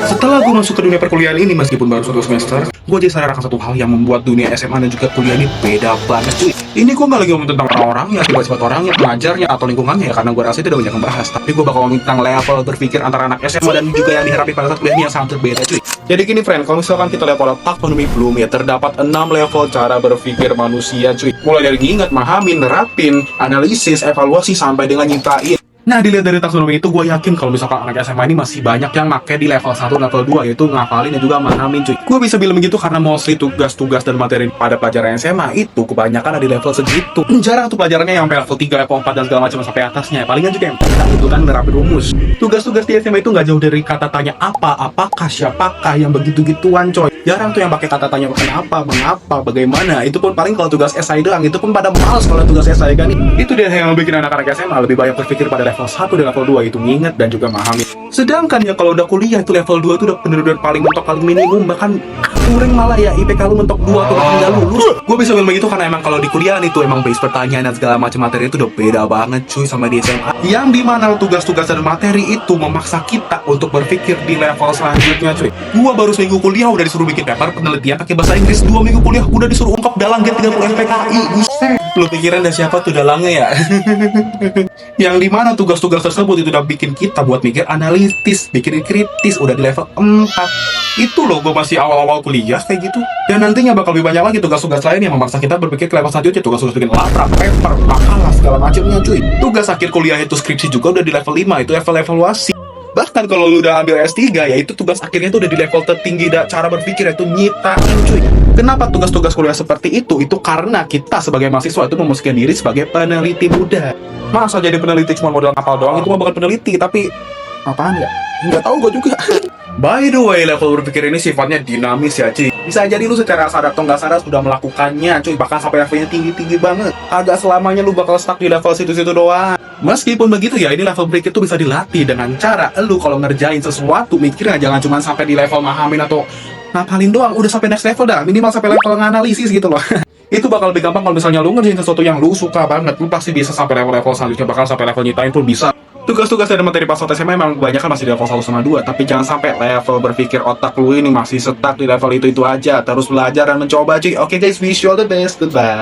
Setelah gue masuk ke dunia perkuliahan ini, meskipun baru 1 semester, gue jadi sadar akan satu hal yang membuat dunia SMA dan juga kuliah ini beda banget cuy. Ini gue gak lagi ngomong tentang orang-orangnya, sifat orangnya, pengajarnya, atau lingkungannya ya, karena gue rasa itu udah banyak yang bahas. Tapi gue bakal ngomong tentang level berpikir antara anak SMA dan juga yang dihadapi pada saat kuliah ini yang sangat berbeda cuy. Jadi gini friend, kalau misalkan kita lihat pola taksonomi Bloom ya, terdapat 6 level cara berpikir manusia cuy. Mulai dari nginget, mahamin, nerapin, analisis, evaluasi, sampai dengan nyiptain. Nah, dilihat dari taksonomi itu, gue yakin kalau misalkan anak SMA ini masih banyak yang make di level 1, level 2, yaitu ngafalin dan juga manamin cuy. Gue bisa bilang begitu karena mostly tugas-tugas dan materi pada pelajaran SMA itu kebanyakan ada di level segitu. Jarang tuh pelajarannya yang sampai level 3, level 4, dan segala macam sampai atasnya. Palingan juga yang kita itu kan nerapin rumus. Tugas-tugas di SMA itu nggak jauh dari kata tanya apa, apakah, siapakah, yang begitu-gituan coy. Jarang tuh yang pakai kata tanya kenapa, mengapa, bagaimana. Itu pun paling kalau tugas esai doang, itu pun pada males kalau tugas esai kan. Itu dia yang bikin anak-anak SMA lebih banyak berpikir pada level 1 dan level 2 itu nginget dan juga memahami. Sedangkan ya kalau udah kuliah itu level 2 itu udah bener-bener paling mentok, paling minimum, bahkan kurang malah ya IPK lu mentok 2 atau bahkan nggak lulus. Gue bisa bilang begitu karena emang kalau di kuliah itu emang base pertanyaan dan segala macam materi itu udah beda banget cuy sama di SMA. Yang dimana tugas-tugas dan materi itu memaksa kita untuk berpikir di level selanjutnya cuy. Gue baru seminggu kuliah udah disuruh bikin paper penelitian pakai bahasa Inggris, 2 minggu kuliah udah disuruh ungkap dalang G30 FPKI. Buset. Lu pikiran dah siapa tuh dalangnya ya? Yang dimana tugas-tugas tersebut itu udah bikin kita buat mikir analitis, bikin kritis, udah di level 4. Itu loh, gue masih awal-awal kuliah kayak gitu. Dan nantinya bakal lebih banyak lagi tugas-tugas lain yang memaksa kita berpikir ke level selanjutnya. Tugas-tugas bikin labrak, paper, makalah, segala macamnya cuy. Tugas akhir kuliah itu skripsi juga udah di level 5, itu level evaluasi. Bahkan kalau lu udah ambil S3 ya itu tugas akhirnya itu udah di level tertinggi cara berpikir, yaitu nyiptain cuy. Kenapa tugas-tugas kuliah seperti itu? Itu karena kita sebagai mahasiswa itu memposisikan diri sebagai peneliti muda. Masa jadi peneliti cuma modal ngapal doang, itu mah bukan peneliti, tapi apaan ya? Nggak tahu gue juga. By the way, level berpikir ini sifatnya dinamis ya cuy. Bisa jadi lu secara sadar atau nggak sadar sudah melakukannya cuy, bahkan sampai levelnya tinggi-tinggi banget. Agak selamanya lu bakal stuck di level situ-situ doang. Meskipun begitu ya, ini level berpikir itu bisa dilatih dengan cara lu kalau ngerjain sesuatu mikirnya jangan cuma sampai di level mahamin atau ngapalin doang, udah sampai next level dah, minimal sampai level nganalisis gitu loh. Itu bakal lebih gampang kalau misalnya lu ngerjain sesuatu yang lu suka banget, lu pasti bisa sampai level-level selanjutnya, bahkan sampai level nyitain pun bisa. Tugas-tugas dan materi pas SMA memang kebanyakan masih di level 1 sama 2, tapi jangan sampai level berpikir otak lu ini masih stuck di level itu aja. Terus belajar dan mencoba cuy. Oke guys, wish you all the best, goodbye.